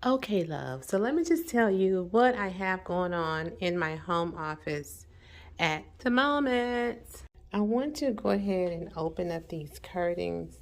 Okay, love. So let me just tell you what I have going on in my home office at the moment. I want to go ahead and open up these curtains.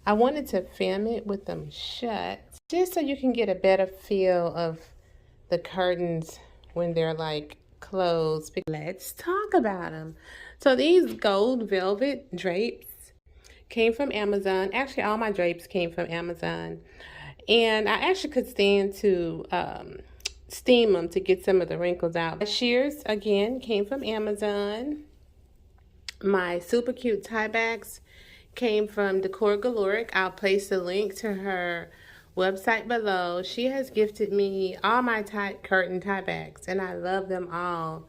I wanted to film it with them shut, just so you can get a better feel of the curtains when they're like closed. Let's talk about them. So these gold velvet drapes came from Amazon. Actually, all my drapes came from Amazon. And I actually could stand to steam them to get some of the wrinkles out. My shears, again, came from Amazon. My super cute tie backs came from Decor Galoric. I'll place the link to her website below. She has gifted me all my curtain tie backs, and I love them all.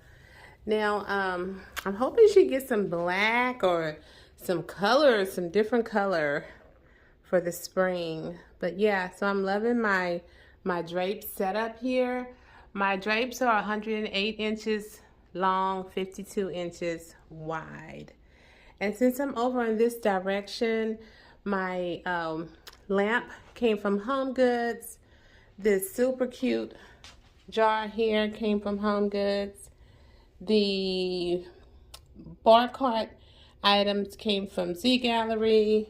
Now, I'm hoping she gets some black or some color, some different color for the spring. But yeah, so I'm loving my drapes setup here. My drapes are 108 inches long, 52 inches wide. And since I'm over in this direction, my lamp came from Home Goods. This super cute jar here came from Home Goods. The bar cart items came from Z Gallery,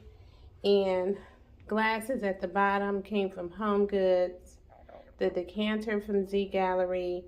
and glasses at the bottom came from Home Goods. The decanter from Z Gallery.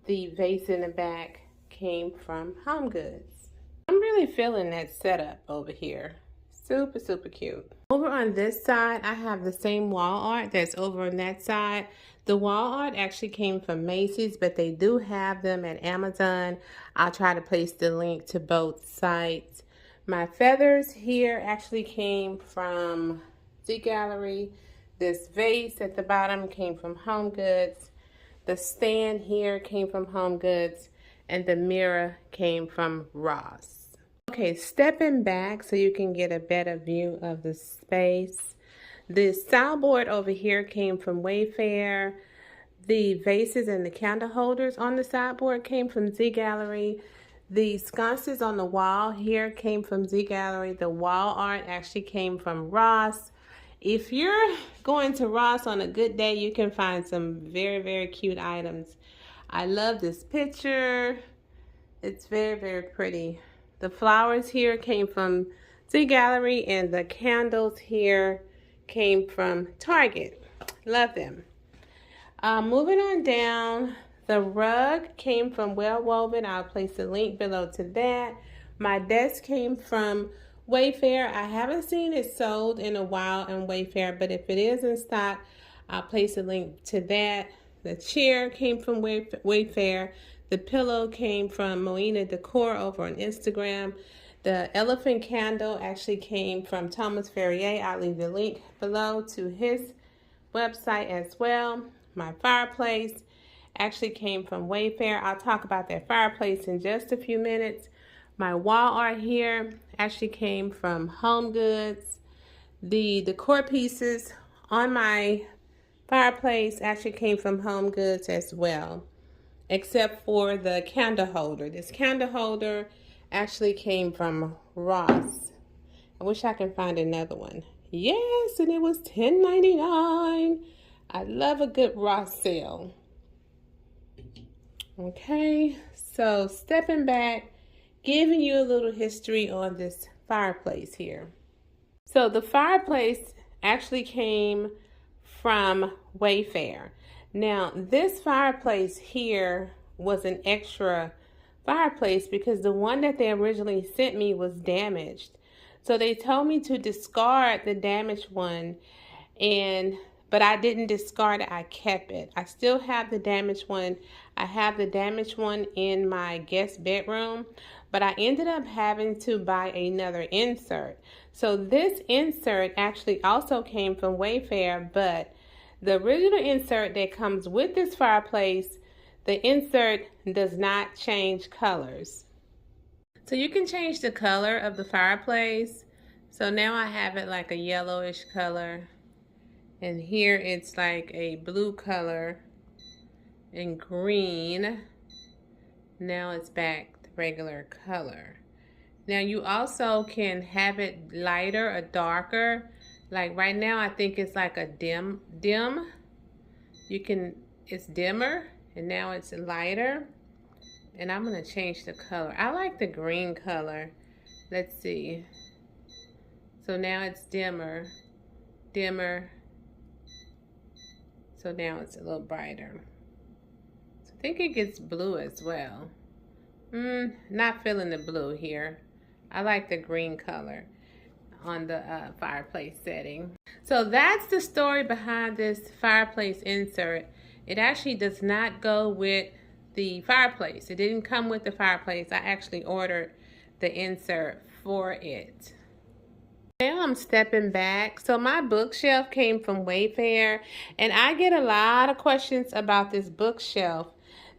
The vase in the back came from Home Goods. I'm really feeling that setup over here. Super, super cute. Over on this side, I have the same wall art that's over on that side. The wall art actually came from Macy's, but they do have them at Amazon. I'll try to place the link to both sites. My feathers here actually came from Z Gallery. This vase at the bottom came from Home Goods. The stand here came from Home Goods, and the mirror came from Ross. Okay, stepping back so you can get a better view of the space. The soundboard over here came from Wayfair. The vases and the candle holders on the sideboard came from Z Gallery. The sconces on the wall here came from Z Gallery. The wall art actually came from Ross. If you're going to Ross on a good day, you can find some very, very cute items. I love this picture. It's very, very pretty. The flowers here came from Z Gallery, and the candles here came from Target. Love them. Moving on down, the rug came from Well Woven. I'll place a link below to that. My desk came from Wayfair. I haven't seen it sold in a while in Wayfair, but if it is in stock, I'll place a link to that. The chair came from Wayfair. The pillow came from Moina Decor over on Instagram. The elephant candle actually came from Thomas Ferrier. I'll leave the link below to his website as well. My fireplace actually came from Wayfair. I'll talk about that fireplace in just a few minutes. My wall art here actually came from Home Goods. The decor pieces on my fireplace actually came from Home Goods as well, except for the candle holder. This candle holder actually came from Ross. I wish I can find another one. Yes, and it was $10.99. I love a good Ross sale. Okay, so stepping back, giving you a little history on this fireplace here. So the fireplace actually came from Wayfair. Now, this fireplace here was an extra fireplace because the one that they originally sent me was damaged. So they told me to discard the damaged one, but I didn't discard it. I kept it. I still have the damaged one. I have the damaged one in my guest bedroom, but I ended up having to buy another insert. So this insert actually also came from Wayfair, but the original insert that comes with this fireplace, the insert does not change colors. So you can change the color of the fireplace. So now I have it like a yellowish color. And here it's like a blue color and green. Now it's back to regular color. Now you also can have it lighter or darker Like right now, I think it's like a dim. It's dimmer, and now it's lighter. And I'm gonna change the color. I like the green color. Let's see. So now it's dimmer. So now it's a little brighter. So I think it gets blue as well. Not feeling the blue here. I like the green color on the fireplace setting. So that's the story behind this fireplace insert. It actually does not go with the fireplace. It didn't come with the fireplace. I actually ordered the insert for it. Now I'm stepping back. So my bookshelf came from Wayfair, and I get a lot of questions about this bookshelf.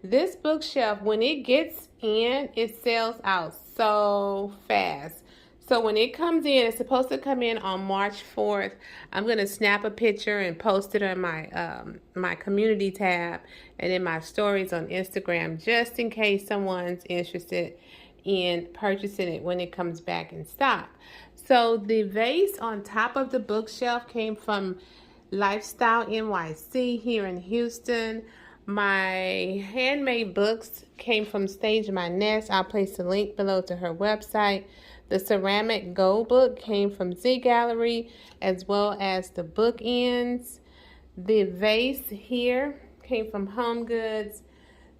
This bookshelf, when it gets in, it sells out so fast. So when it comes in, it's supposed to come in on March 4th. I'm going to snap a picture and post it on my community tab and in my stories on Instagram, just in case someone's interested in purchasing it when it comes back in stock. So the vase on top of the bookshelf came from Lifestyle NYC here in Houston. My handmade books came from Stage My Nest. I'll place the link below to her website. The ceramic gold book came from Z Gallery, as well as the bookends. The vase here came from Home Goods.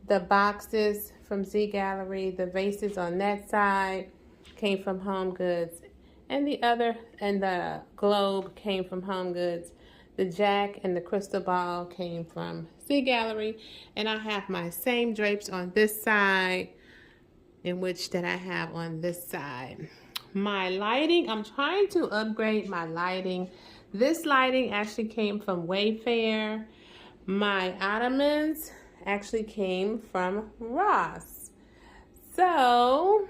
The boxes from Z Gallery. The vases on that side came from Home Goods. And the globe came from Home Goods. The jack and the crystal ball came from Z Gallery. And I have my same drapes on this side, in which that I have on this side. My lighting, I'm trying to upgrade my lighting. This lighting actually came from Wayfair. My ottomans actually came from Ross. So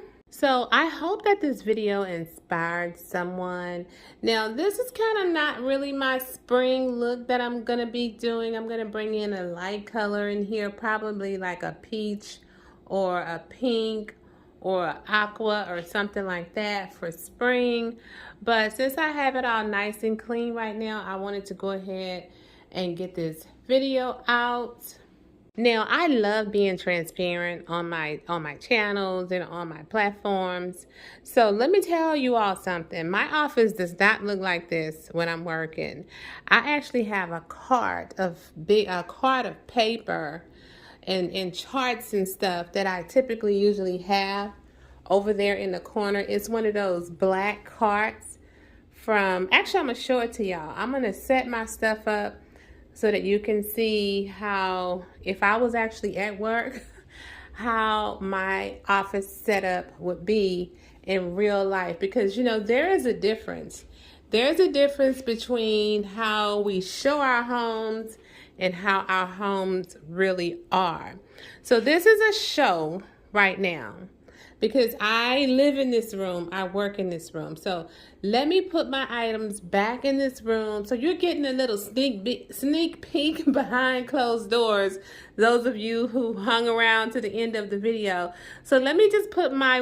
I hope that this video inspired someone. Now, this is kind of not really my spring look that I'm going to be doing. I'm going to bring in a light color in here, probably like a peach or a pink or aqua or something like that for spring. But since I have it all nice and clean right now, I wanted to go ahead and get this video out. Now, I love being transparent on my channels and on my platforms. So let me tell you all something. My office does not look like this when I'm working. I actually have a cart of paper and charts and stuff that I typically usually have over there in the corner. It's one of those black carts from, actually I'm gonna show it to y'all. I'm gonna set my stuff up so that you can see how, if I was actually at work, how my office setup would be in real life. Because, you know, there is a difference. There's a difference between how we show our homes and how our homes really are. So this is a show right now, because I live in this room, I work in this room. So let me put my items back in this room. So you're getting a little sneak peek behind closed doors, those of you who hung around to the end of the video. So let me just put my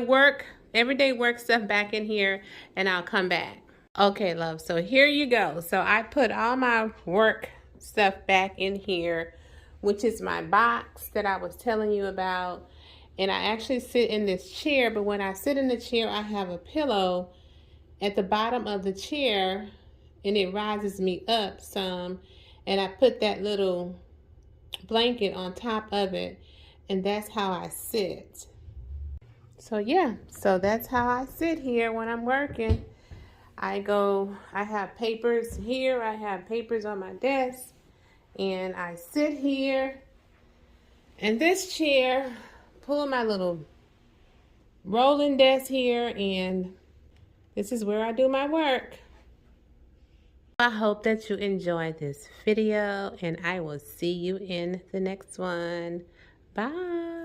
everyday work stuff back in here, and I'll come back. Okay, love, so here you go. So I put all my work stuff back in here, which is my box that I was telling you about. And I actually sit in this chair, but when I sit in the chair, I have a pillow at the bottom of the chair, and it rises me up some. And I put that little blanket on top of it, and that's how I sit. So yeah, so that's how I sit here when I'm working. I have papers here, I have papers on my desk, and I sit here in this chair, pull my little rolling desk here, and this is where I do my work. I hope that you enjoyed this video, and I will see you in the next one. Bye.